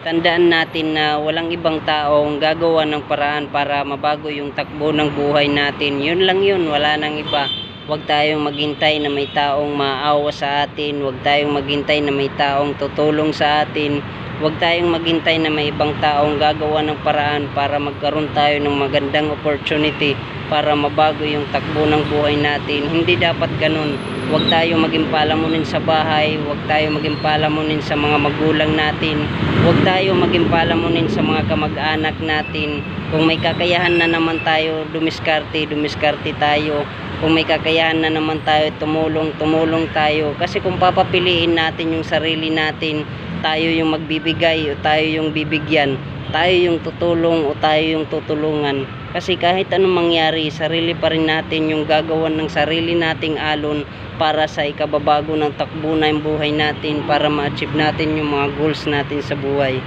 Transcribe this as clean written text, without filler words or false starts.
Tandaan natin na walang ibang taong gagawa ng paraan para mabago yung takbo ng buhay natin. Yun lang yun, wala nang iba. Huwag tayong maghintay na may taong maawa sa atin. Huwag tayong maghintay na may taong tutulong sa atin. Huwag tayong maghintay na may ibang taong gagawa ng paraan para magkaroon tayo ng magandang opportunity para mabago yung takbo ng buhay natin. Hindi dapat ganun. Huwag tayong maging palamunin sa bahay. Huwag tayong maging palamunin sa mga magulang natin. Huwag tayong maging palamunin sa mga kamag-anak natin. Kung may kakayahan na naman tayo dumiskarte tayo. Kung may kakayahan na naman tayo tumulong tayo. Kasi kung papapiliin natin yung sarili natin, tayo yung magbibigay o tayo yung bibigyan, tayo yung tutulong o tayo yung tutulungan. Kasi kahit anong mangyari, sarili pa rin natin yung gagawan ng sarili nating alon para sa ikababago ng takbo ng buhay natin, para ma-achieve natin yung mga goals natin sa buhay.